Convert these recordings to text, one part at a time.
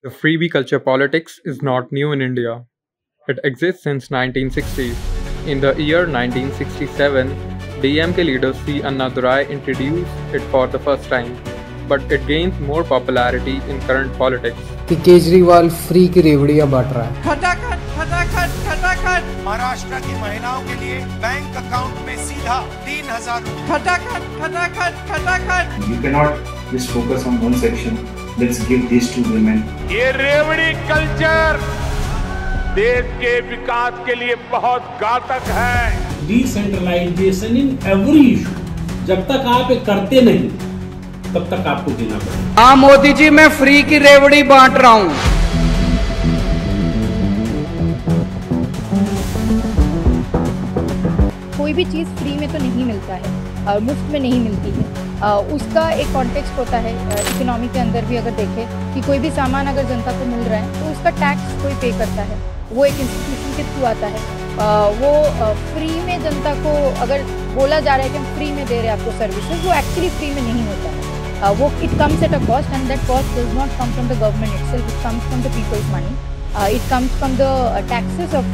The freebie culture politics is not new in India. It exists since 1960s. In the year 1967, DMK leader C. Annadurai introduced it for the first time, but it gains more popularity in current politics. कि Kejriwal free की रेवड़ियां बांट रहा है। खटाखट खटाखट खटाखट महाराष्ट्र की महिलाओं के लिए bank account में सीधा 3,000 रुपए। खटाखट खटाखट खटाखट। You cannot just focus on one section. Let's give this to women. ये रेवड़ी कल्चर देश के विकास के लिए बहुत घातक है। डिसेंट्रलाइजेशन इन एवरी इशू जब तक आप करते नहीं तब तक आपको देना पड़ेगा। हाँ मोदी जी, मैं फ्री की रेवड़ी बांट रहा हूँ। कोई भी चीज़ फ्री में तो नहीं मिलता है, मुफ्त में नहीं मिलती है। उसका एक कॉन्टेक्स्ट होता है। इकोनॉमी के अंदर भी अगर देखें कि कोई भी सामान अगर जनता को मिल रहा है तो उसका टैक्स कोई पे करता है, वो एक इंस्टीट्यूशन के थ्रू आता है। वो फ्री में जनता को अगर बोला जा रहा है कि हम फ्री में दे रहे हैं आपको सर्विसेज, वो एक्चुअली फ्री में नहीं होता है। वो it comes at a cost and that cost does not come from the government itself, it comes from the peoples money. It comes from the taxes of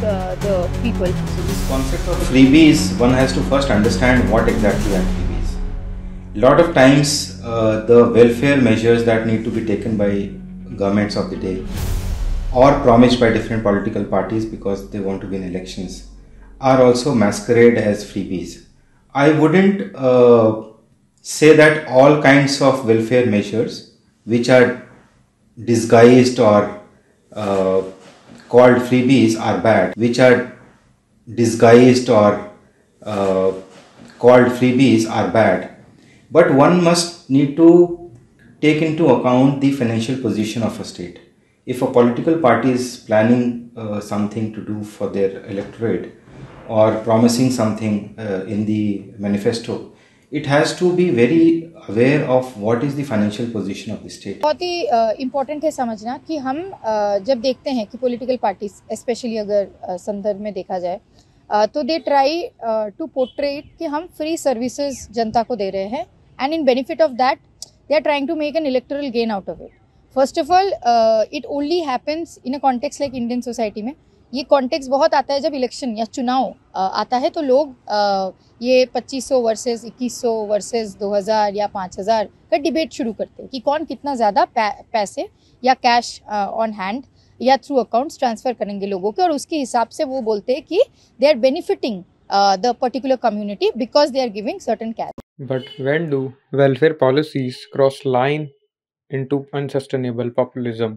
the people. So this concept of freebies, one has to first understand what exactly are freebies. Lot of times the welfare measures that need to be taken by governments of the day or promised by different political parties because they want to win elections are also masquerade as freebies. I wouldn't say that all kinds of welfare measures which are disguised or called freebies are bad, which are disguised or called freebies are bad. But one must need to take into account the financial position of a state. If a political party is planning something to do for their electorate or promising something in the manifesto, it has to be very aware of what is the financial position of the state. बहुत ही important है समझना कि हम जब देखते हैं कि political parties specially अगर संदर्भ में देखा जाए तो दे ट्राई टू पोर्ट्रेट कि हम फ्री सर्विसेज जनता को दे रहे हैं and in benefit of that they are trying to make an electoral gain out of it. First of all it only happens in a context like Indian society में. ये context बहुत आता है जब इलेक्शन या चुनाव आता है तो लोग ये 2500 वर्सेस 2100 वर्सेस 2000 या 5000 का डिबेट शुरू करते हैं कि कौन कितना ज़्यादा पैसे या कैश ऑन हैंड या थ्रू अकाउंट्स ट्रांसफ़र करेंगे लोगों के, और उसके हिसाब से वो बोलते हैं कि they are benefiting the particular community because they are giving certain cash. But when do welfare policies cross line into unsustainable populism?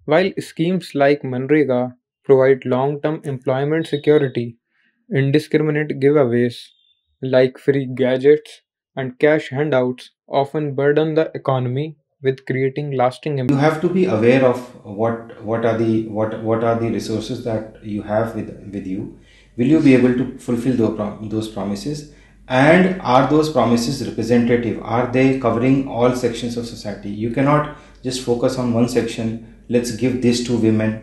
While schemes like Manrega provide long-term employment security, indiscriminate giveaways like free gadgets and cash handouts often burden the economy with creating lasting impact. You have to be aware of what are the resources that you have with you. Will you be able to fulfill those promises? And are those promises representative? Are they covering all sections of society? You cannot just focus on one section. Let's give this to women.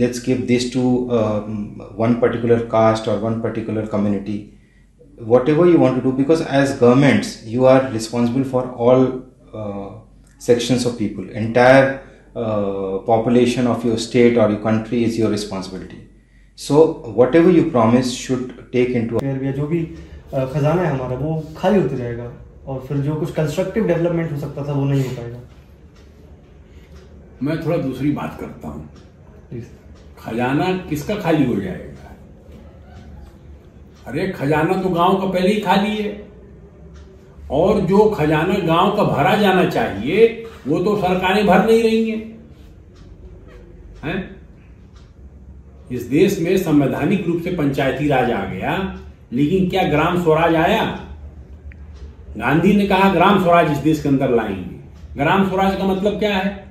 Let's give this to one particular caste or one particular community. Whatever you want to do, because as governments you are responsible for all sections of people. Entire population of your state or your country is your responsibility. So whatever you promise should take into जो भी खजाना है हमारा वो खाली होते रहेगा और फिर जो कुछ कंस्ट्रक्टिव डेवलपमेंट हो सकता था वो नहीं हो पाएगा. मैं थोड़ा दूसरी बात करता हूँ. खजाना किसका खाली हो जाएगा? अरे खजाना तो गांव का पहले ही खाली है, और जो खजाना गांव का भरा जाना चाहिए वो तो सरकारें भर नहीं रही हैं. इस देश में संवैधानिक रूप से पंचायती राज आ गया, लेकिन क्या ग्राम स्वराज आया? गांधी ने कहा ग्राम स्वराज इस देश के अंदर लाएंगे. ग्राम स्वराज का मतलब क्या है?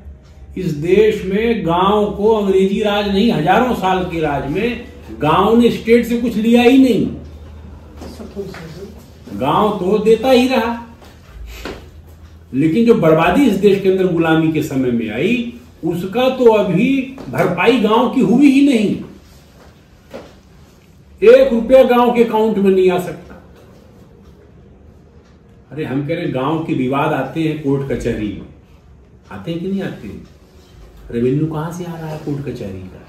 इस देश में गांव को अंग्रेजी राज नहीं, हजारों साल के राज में गांव ने स्टेट से कुछ लिया ही नहीं. गांव तो देता ही रहा, लेकिन जो बर्बादी इस देश के अंदर गुलामी के समय में आई उसका तो अभी भरपाई गांव की हुई ही नहीं. 1 रुपया गांव के अकाउंट में नहीं आ सकता. अरे हम कह रहे गांव के विवाद आते हैं कोर्ट कचहरी में, आते हैं कि नहीं आते हैं? रेवेन्यू कहाँ से आ रहा है? कोर्ट कचहरी का,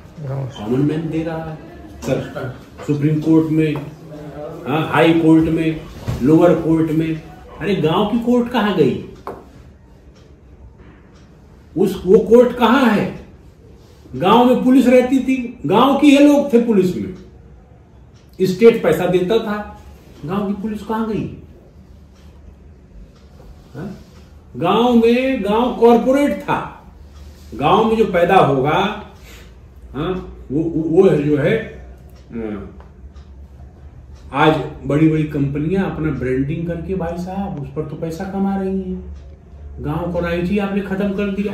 कॉमन मैन दे रहा है सर, सुप्रीम कोर्ट में, हाँ, हाई कोर्ट में, लोअर कोर्ट में। अरे गांव की कोर्ट कहाँ गई? वो कोर्ट कहाँ है? गांव में पुलिस रहती थी, गांव की ये लोग थे पुलिस में, स्टेट पैसा देता था, गांव की पुलिस कहाँ गई? गांव में, गांव कॉरपोरेट था, गांव में जो पैदा होगा, हाँ, वो जो है, आज बड़ी बड़ी कंपनियां अपना ब्रांडिंग करके भाई साहब उस पर तो पैसा कमा रही हैं। गांव को राइट आपने खत्म कर दिया।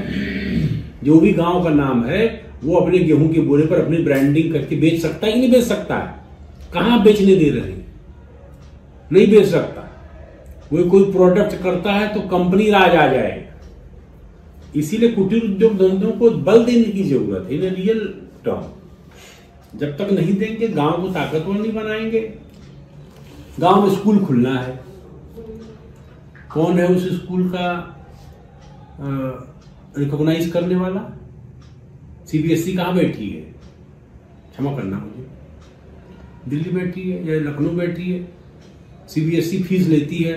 जो भी गांव का नाम है वो अपने गेहूं के बोरे पर अपनी ब्रांडिंग करके बेच सकता है कि नहीं बेच सकता है? कहां बेचने दे रहे हैं? नहीं बेच सकता। कोई प्रोडक्ट करता है तो कंपनी राज आ जाएगा। इसीलिए कुटीर उद्योग धंधों को बल देने की जरूरत है, इन रियल टर्म। जब तक नहीं देंगे, गांव को ताकतवर नहीं बनाएंगे। गांव में स्कूल खुलना है, कौन है उस स्कूल का रिकॉग्नाइज करने वाला? सीबीएसई कहाँ बैठी है? क्षमा करना मुझे, दिल्ली बैठी है या लखनऊ बैठी है? सीबीएसई फीस लेती है।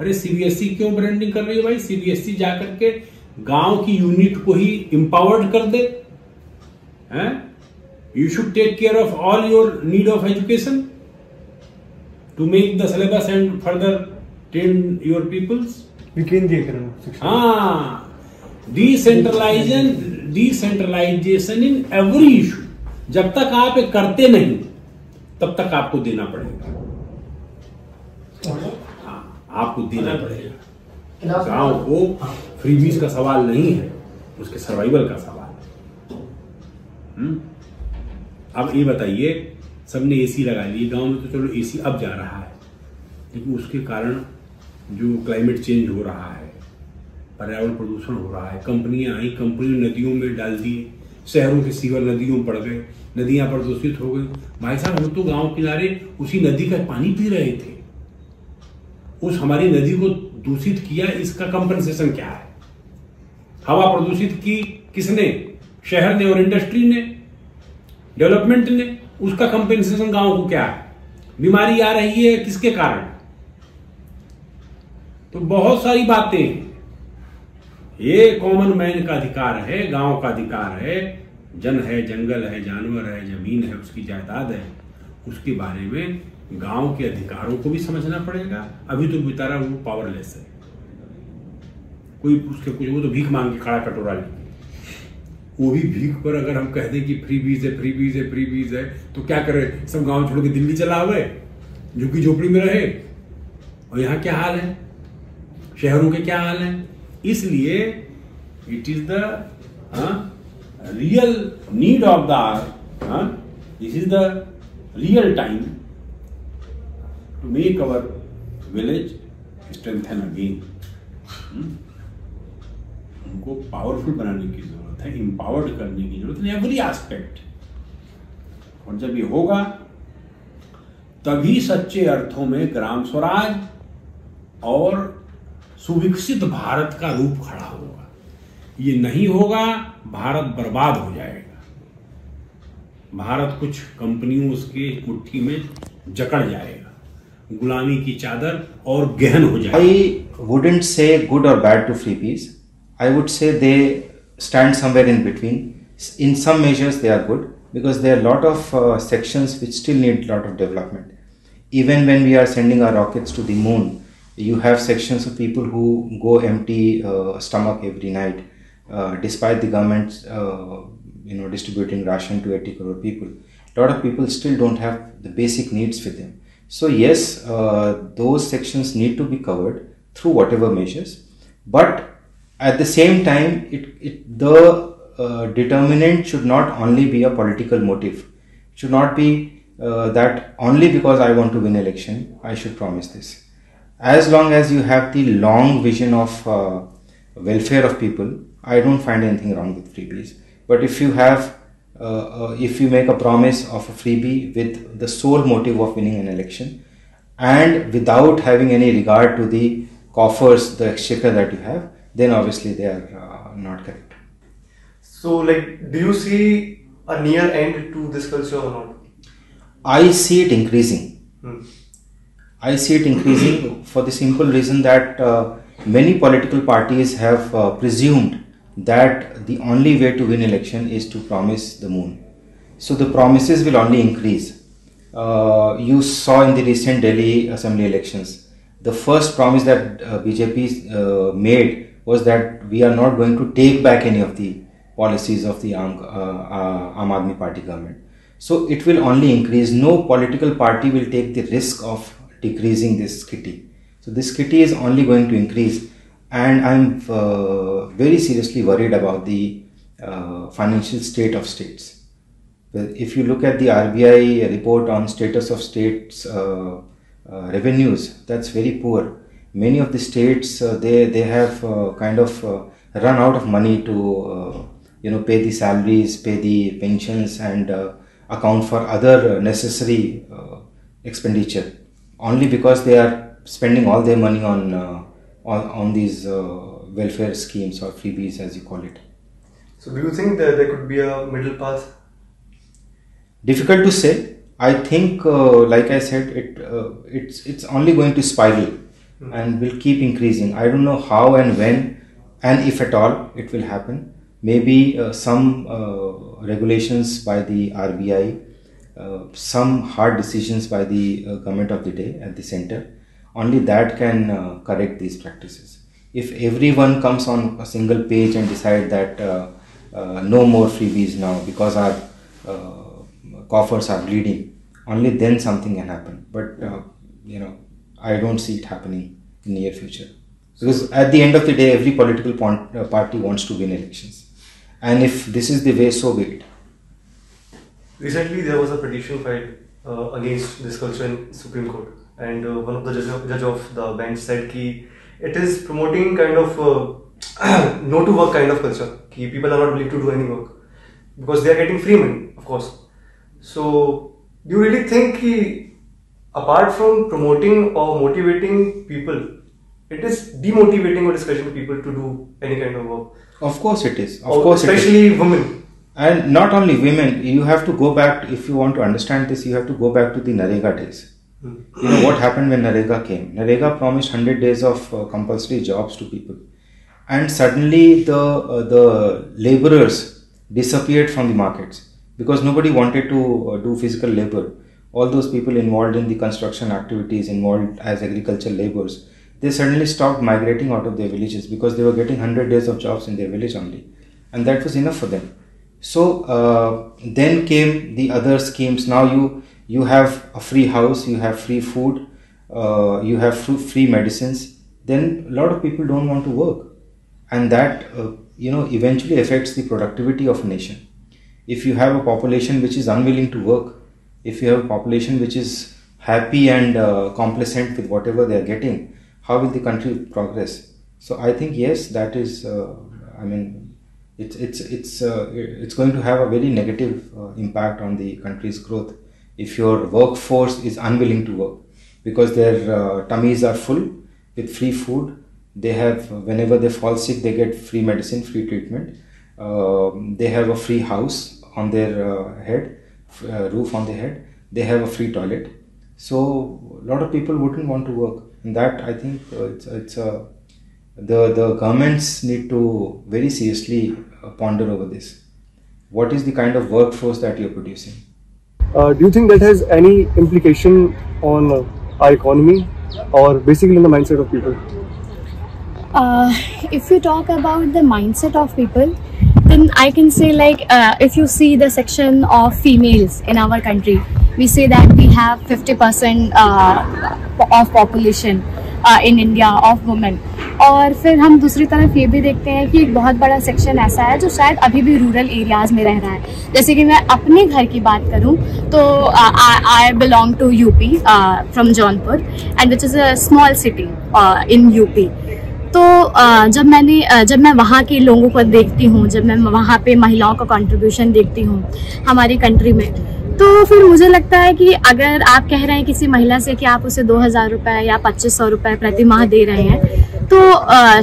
अरे सीबीएसई क्यों ब्रांडिंग कर रही है भाई? सीबीएसई जाकर के गांव की यूनिट को ही एम्पावर्ड कर दे। You should take care of all your need of education to make the syllabus and further train your peoples. हाँ, डिसेंट्रलाइजेशन इन एवरी इशू। जब तक आप एक करते नहीं तब तक आपको देना पड़ेगा। हाँ, आपको देना पड़ेगा। गांव को फ्रीबीज का सवाल नहीं है, उसके सर्वाइवल का सवाल है। अब ये बताइए, सबने एसी लगा लिए गांव में, तो चलो एसी अब जा रहा है, लेकिन उसके कारण जो क्लाइमेट चेंज हो रहा है, पर्यावरण प्रदूषण हो रहा है, कंपनियां आई, कंपनी नदियों में डाल दिए, शहरों के सीवर नदियों में पड़ गए, नदियां प्रदूषित हो गई। भाई साहब, हम तो गांव किनारे उसी नदी का पानी पी रहे थे। उस हमारी नदी को दूषित किया, इसका कंपनसेशन क्या है? हवा प्रदूषित की किसने? शहर ने और इंडस्ट्री ने, डेवलपमेंट ने। उसका कंपनसेशन गांव को क्या है? बीमारी आ रही है किसके कारण? तो बहुत सारी बातें हैं। ये कॉमन मैन का अधिकार है, गांव का अधिकार है। जन है, जंगल है, जानवर है, जमीन है, उसकी जायदाद है, उसके बारे में गांव के अधिकारों को भी समझना पड़ेगा। अभी तो बेचारा वो पावरलेस है, कोई उसके कुछ, वो तो भीख मांग के खड़ा कटोरा लेके, वो भी भीख पर अगर हम कह दें कि फ्रीबीज है, फ्रीबीज है, फ्रीबीज है, तो क्या करे? सब गांव छोड़ के दिल्ली चला हुए, झुग्गी झोपड़ी में रहे। और यहाँ क्या हाल है? शहरों के क्या हाल है? इसलिए it is the real need of the hour, this is the real time to make our village strengthen again. उनको पावरफुल बनाने की जरूरत है, एम्पावर्ड करने की जरूरत है, एवरी एस्पेक्ट। और जब ये होगा तभी सच्चे अर्थों में ग्राम स्वराज और सुविकसित भारत का रूप खड़ा होगा। ये नहीं होगा, भारत बर्बाद हो जाएगा। भारत कुछ कंपनियों उसके मुट्ठी में जकड़ जाएगा, गुलामी की चादर और गहन हो जाएगी। I wouldn't say good or bad to freebies. I would say they stand somewhere in between. In some measures they are good because there are a lot of sections which still need a lot of development. Even when we are sending our rockets to the moon, you have sections of people who go empty stomach every night, despite the government distributing ration to 80 crore people. A lot of people still don't have the basic needs with them. So yes, those sections need to be covered through whatever measures, but at the same time, the determinant should not only be a political motive. It should not be that only because I want to win election, I should promise this. As long as you have the long vision of welfare of people, I don't find anything wrong with freebies. But if you have, if you make a promise of a freebie with the sole motive of winning an election and without having any regard to the coffers, the exchequer that you have, then obviously they are not correct. So, like, do you see a near end to this culture or not? I see it increasing. I see it increasing for the simple reason that many political parties have presumed that the only way to win election is to promise the moon. So the promises will only increase. You saw in the recent Delhi Assembly elections, the first promise that BJP made was that we are not going to take back any of the policies of the Aam Aadmi Party government. So it will only increase. No political party will take the risk of decreasing this kitty. So this kitty is only going to increase, and I'm very seriously worried about the financial state of states. If you look at the RBI report on status of states revenues, that's very poor. Many of the states they have kind of run out of money to pay the salaries, pay the pensions, and account for other necessary expenditure, only because they are spending all their money on these welfare schemes or freebies, as you call it. So do you think that there could be a middle path? Difficult to say. I think, like I said, it's only going to spiral and will keep increasing. I don't know how and when and if at all it will happen. Maybe some regulations by the RBI, some hard decisions by the government of the day at the center, only that can correct these practices. If everyone comes on a single page and decide that no more freebies now because our coffers are bleeding, only then something can happen. But I don't see it happening in the near future, because at the end of the day, every political party wants to win elections, and if this is the way, so be it. Recently, there was a petition filed against this culture in Supreme Court, and one of the judge of the bench said that it is promoting kind of no to work kind of culture. Ki people are not willing to do any work because they are getting free money, of course. So, do you really think that apart from promoting or motivating people, it is demotivating or discouraging people to do any kind of work? Of course it is. Of course, especially women. And not only women, you have to go back, if you want to understand this, you have to go back to the Narega days. You know what happened when Narega came? Narega promised 100 days of compulsory jobs to people. And suddenly the laborers disappeared from the markets because nobody wanted to do physical labor. All those people involved in the construction activities, involved as agricultural laborers, they suddenly stopped migrating out of their villages because they were getting 100 days of jobs in their village only. And that was enough for them. So then came the other schemes. Now you have a free house, you have free food, you have free medicines. Then a lot of people don't want to work. And that, eventually affects the productivity of a nation. If you have a population which is unwilling to work, if you have a population which is happy and complacent with whatever they are getting, how will the country progress? So I think yes, that is. It's going to have a very negative impact on the country's growth if your workforce is unwilling to work because their tummies are full with free food. They have, whenever they fall sick, they get free medicine, free treatment. They have a free house on their head, roof on their head. They have a free toilet. So a lot of people wouldn't want to work, and that I think the governments need to very seriously ponder over this. What is the kind of workforce that you're producing? Do you think that has any implication on our economy or basically in the mindset of people? If you talk about the mindset of people, then I can say if you see the section of females in our country, we say that we have 50% of population in India of women. और फिर हम दूसरी तरफ ये भी देखते हैं कि एक बहुत बड़ा सेक्शन ऐसा है जो शायद अभी भी रूरल एरियाज में रह रहा है. जैसे कि मैं अपने घर की बात करूं तो I belong to UP from Jaunpur and which is a small city in UP. तो जब मैं वहाँ के लोगों को देखती हूँ, जब मैं वहाँ पे महिलाओं का कंट्रीब्यूशन देखती हूँ हमारी कंट्री में, तो फिर मुझे लगता है कि अगर आप कह रहे हैं किसी महिला से कि आप उसे 2000 रुपये या 2500 रुपये प्रति माह दे रहे हैं, तो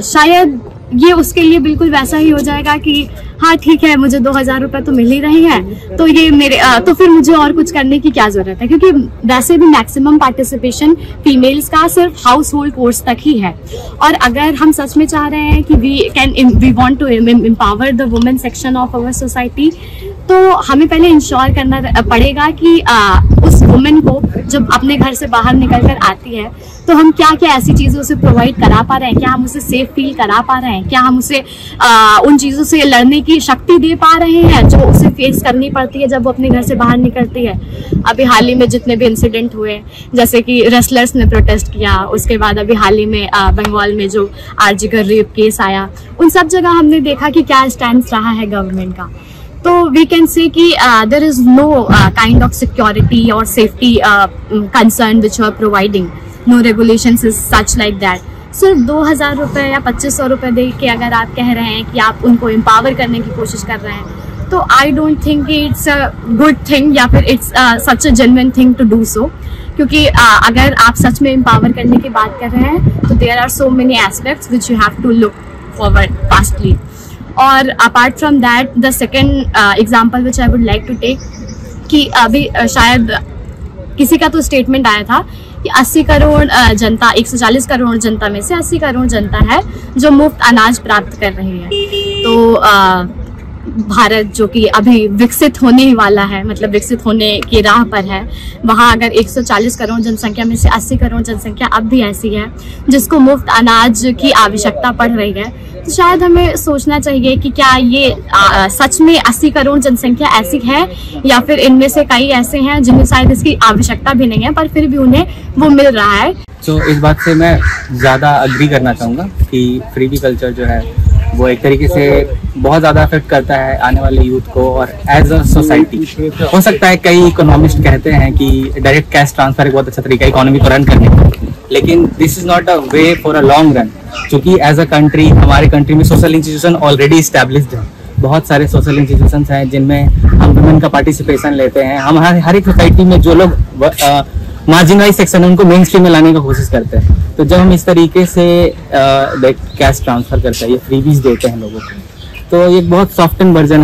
शायद ये उसके लिए बिल्कुल वैसा ही हो जाएगा कि हाँ ठीक है मुझे 2000 रुपए तो मिल ही रहे हैं, तो ये मेरे तो फिर मुझे और कुछ करने की क्या जरूरत है, क्योंकि वैसे भी मैक्सिमम पार्टिसिपेशन फीमेल्स का सिर्फ हाउस होल्ड कोर्स तक ही है। और अगर हम सच में चाह रहे हैं कि we want to empower the women section of our society, तो हमें पहले इंश्योर करना पड़ेगा कि उस वुमेन को जब अपने घर से बाहर निकल कर आती है तो हम क्या क्या ऐसी चीज़ें उसे प्रोवाइड करा पा रहे हैं, क्या हम उसे सेफ फील करा पा रहे हैं, क्या हम उसे उन चीज़ों से लड़ने की शक्ति दे पा रहे हैं जो उसे फेस करनी पड़ती है जब वो अपने घर से बाहर निकलती है। अभी हाल ही में जितने भी इंसिडेंट हुए, जैसे कि रेसलर्स ने प्रोटेस्ट किया, उसके बाद अभी हाल ही में बंगाल में जो आरजी कर रेप केस आया, उन सब जगह हमने देखा कि क्या स्टैंड रहा है गवर्नमेंट का। तो वी कैन से कि there is no kind of security और safety concern which you are providing, no regulations is such like that. सिर्फ 2000 रुपये या 2500 रुपये दे के अगर आप कह रहे हैं कि आप उनको एम्पावर करने की कोशिश कर रहे हैं, तो I don't think it's a good thing या फिर it's such a genuine thing to do so. क्योंकि अगर आप सच में एम्पावर करने की बात कर रहे हैं तो there are so many aspects which you have to look forward fastly. और apart from that the second example which I would like to take, कि अभी शायद किसी का तो स्टेटमेंट आया था कि 80 करोड़ जनता, 140 करोड़ जनता में से 80 करोड़ जनता है जो मुफ्त अनाज प्राप्त कर रही है। तो भारत जो कि अभी विकसित होने ही वाला है, मतलब विकसित होने की राह पर है, वहाँ अगर 140 करोड़ जनसंख्या में से 80 करोड़ जनसंख्या अब भी ऐसी है जिसको मुफ्त अनाज की आवश्यकता पड़ रही है, तो शायद हमें सोचना चाहिए कि क्या ये सच में 80 करोड़ जनसंख्या ऐसी है या फिर इनमें से कई ऐसे हैं जिन्हें शायद इसकी आवश्यकता भी नहीं है पर फिर भी उन्हें वो मिल रहा है। तो इस बात से मैं ज़्यादा अग्री करना चाहूँगा कि फ्रीबी कल्चर जो है वो एक तरीके से बहुत ज़्यादा अफेक्ट करता है आने वाले यूथ को और एज अ सोसाइटी। हो सकता है कई इकोनॉमिस्ट कहते हैं कि डायरेक्ट कैश ट्रांसफर एक बहुत अच्छा तरीका है इकोनॉमी को रन करने का, लेकिन this is not a way for a long run, क्योंकि एज अ कंट्री हमारे कंट्री में सोशल इंस्टीट्यूशन ऑलरेडी इस्टेब्लिश्ड है। बहुत सारे सोशल इंस्टीट्यूशंस हैं जिनमें हम वुमेन का पार्टिसिपेशन लेते हैं। हम हर एक सोसाइटी में जो लोग मार्जिनलाइज सेक्शन है उनको मेन स्ट्रीम में लाने की कोशिश करते हैं। तो जब हम इस तरीके से कैश ट्रांसफर करते हैं, ये फ्रीबीज देते हैं लोगों को, तो ये बहुत सॉफ्टन वर्जन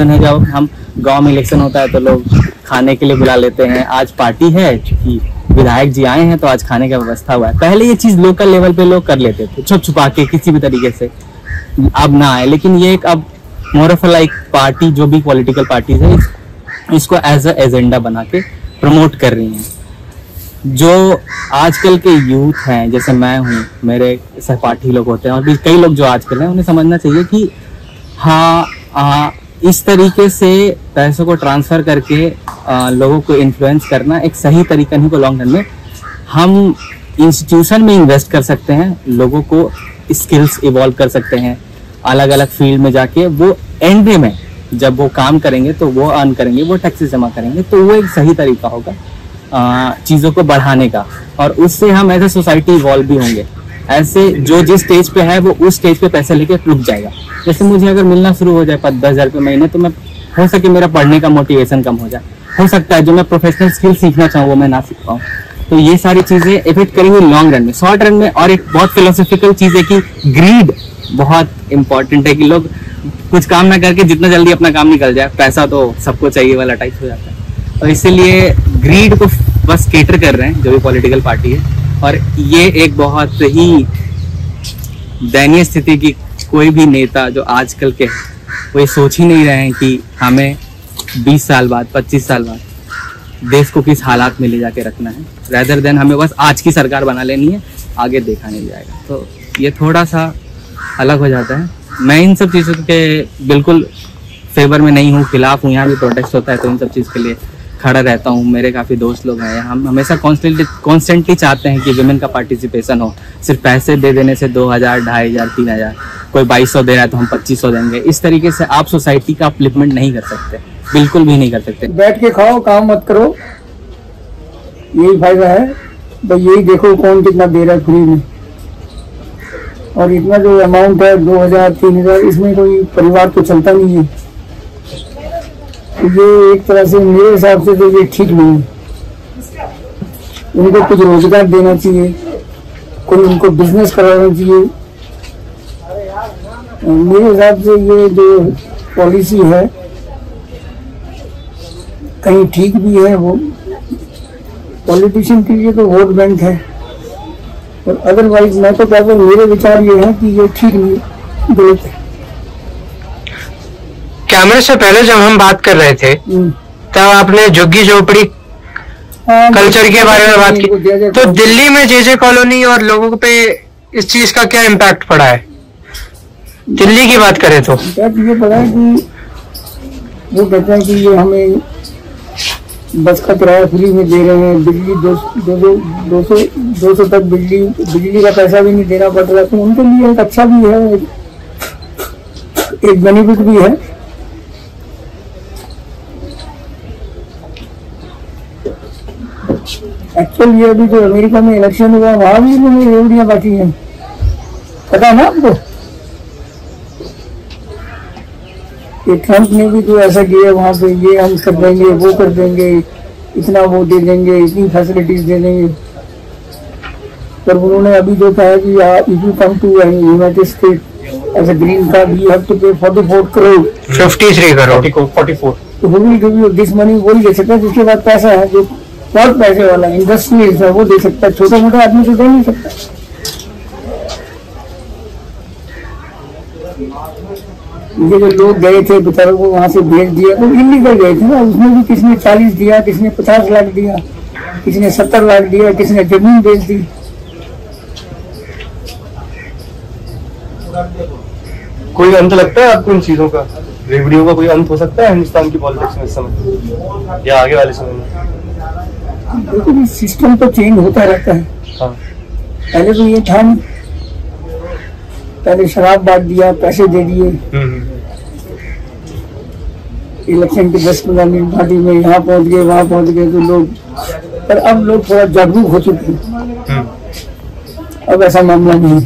है। जब हम गांव में इलेक्शन होता है तो लोग खाने के लिए बुला लेते हैं, आज पार्टी है क्योंकि विधायक जी आए हैं तो आज खाने का व्यवस्था हुआ है। पहले ये चीज लोकल लेवल पे लोग कर लेते थे छुप छुपा के किसी भी तरीके से, अब ना आए। लेकिन ये एक अब मोर ऑफ लाइक पार्टी जो भी पॉलिटिकल पार्टीज है इसको एज अ एजेंडा बना के प्रमोट कर रही हैं। जो आजकल के यूथ हैं, जैसे मैं हूँ, मेरे सहपाठी लोग होते हैं और भी कई लोग जो आजकल हैं, उन्हें समझना चाहिए कि हाँ इस तरीके से पैसों को ट्रांसफर करके लोगों को इन्फ्लुएंस करना एक सही तरीका नहीं। को लॉन्ग रन में हम इंस्टीट्यूशन में इन्वेस्ट कर सकते हैं, लोगों को स्किल्स इवॉल्व कर सकते हैं, अलग अलग फील्ड में जाके वो एंड में जब वो काम करेंगे तो वो अर्न करेंगे, वो टैक्सेस जमा करेंगे, तो वो एक सही तरीका होगा चीज़ों को बढ़ाने का, और उससे हम एज ए सोसाइटी इवॉल्व भी होंगे। ऐसे जो जिस स्टेज पे है वो उस स्टेज पे पैसे लेके रुक जाएगा। जैसे मुझे अगर मिलना शुरू हो जाए 10,000 रुपये महीने, तो मैं हो सके मेरा पढ़ने का मोटिवेशन कम हो जाए, हो सकता है जो मैं प्रोफेशनल स्किल सीखना चाहूँ वो मैं ना सीख पाऊँ। तो ये सारी चीज़ें इफेक्ट करेंगी लॉन्ग रन में। शॉर्ट रन में और एक बहुत फिलोसॉफिकल चीज़ है कि ग्रीड बहुत इंपॉर्टेंट है, कि लोग कुछ काम ना करके जितना जल्दी अपना काम निकल जाए, पैसा तो सबको चाहिए वाला टाइप हो जाता है। और इसीलिए ग्रीड को बस केटर कर रहे हैं जो भी पॉलिटिकल पार्टी है, और ये एक बहुत ही दयनीय स्थिति की कोई भी नेता जो आजकल के वो ये सोच ही नहीं रहे हैं कि हमें 20 साल बाद 25 साल बाद देश को किस हालात में ले जाके रखना है, रेदर देन हमें बस आज की सरकार बना लेनी है, आगे देखा नहीं जाएगा। तो ये थोड़ा सा अलग हो जाता है। मैं इन सब चीज़ों के बिल्कुल फेवर में नहीं हूँ, खिलाफ हूँ। यहाँ भी प्रोटेस्ट होता है तो इन सब चीज़ के लिए खड़ा रहता हूँ। मेरे काफ़ी दोस्त लोग हैं, हम हमेशा कॉन्स्टेंटली चाहते हैं कि विमेन का पार्टिसिपेशन हो। सिर्फ पैसे दे देने से 2,000, 2,500, 3,000, कोई 2,200 दे रहा है तो हम 2,500 देंगे, इस तरीके से आप सोसाइटी का अपलिफ्टमेंट नहीं कर सकते, बिल्कुल भी नहीं कर सकते। बैठ के खाओ, काम मत करो, यही फायदा है। तो यही देखो कौन कितना दे रहा है फ्री में, और इतना जो अमाउंट है 2,000, 3,000, इसमें कोई परिवार तो चलता नहीं है। तो ये एक तरह से मेरे हिसाब से तो ये ठीक नहीं है। उनको कुछ रोजगार देना चाहिए, कोई उनको बिजनेस कराना चाहिए, मेरे हिसाब से ये जो पॉलिसी है कहीं ठीक भी है। वो पॉलिटिशियन के लिए तो वोट बैंक है, और अदरवाइज मैं तो कहता हूँ, मेरे विचार ये है कि ये ठीक नहीं, गलत है। कैमरे से पहले जब हम बात कर रहे थे तब आपने झुग्गी झोपड़ी कल्चर के बारे में बात की, तो दिल्ली में जे कॉलोनी और लोगों पे इस चीज का क्या इम्पैक्ट पड़ा है? दिल्ली की बात करें तो ये पड़ा है कि वो कहते हैं कि ये हमें बस का किराया फ्री में दे रहे हैं, बिजली 200 तक बिजली का पैसा भी नहीं देना पड़ रहा, तो उनके लिए एक अच्छा भी है, एक बेनिफिट भी है। एक्चुअली ये अभी जो अमेरिका में इलेक्शन हुआ वहां भी इन्होंने रेवड़ियां बांटी हैं, पता है ना आपको? ट्रंप ने भी तो ऐसा किया वहां पे, ये हम कर देंगे, वो कर देंगे, इतना वो दे देंगे, इतनी फैसिलिटीज दे देंगे, पर उन्होंने अभी जो कहा कि if you come to United State as a green card you have to pay 44 crore 53 crore 44। तो वो भी गिव यू दिस मनी, वो ही दे सकता है जिसके बाद पैसा है, जो बहुत पैसे वाला इंडस्ट्रियलिस्ट है वो दे सकता है, छोटा मोटा आदमी तो दे नहीं सकता। ये जो लोग गए थे बेचारों को वहां से भेज दिया, तो इलीगल गए थे ना, उसमें भी किसने 40 दिया, किसने 50 लाख दिया, किसने 70 लाख दिया, किसने जमीन बेच दी। कोई अंत लगता है आपको इन चीजों का? रेवड़ियों का कोई अंत हो सकता है हिंदुस्तान की पॉलिटिक्स में इस समय या आगे वाले समय में? देखो सिस्टम तो चेंज होता रहता है। हाँ। पहले तो ये था, पहले शराब बांट दिया, पैसे दे दिए, इलेक्शन के 10-15 मिनट पार्टी में यहाँ पहुंच गए, वहां पहुंच गए, तो लोग, पर अब लोग थोड़ा जागरूक हो चुके हैं, अब ऐसा मामला नहीं है।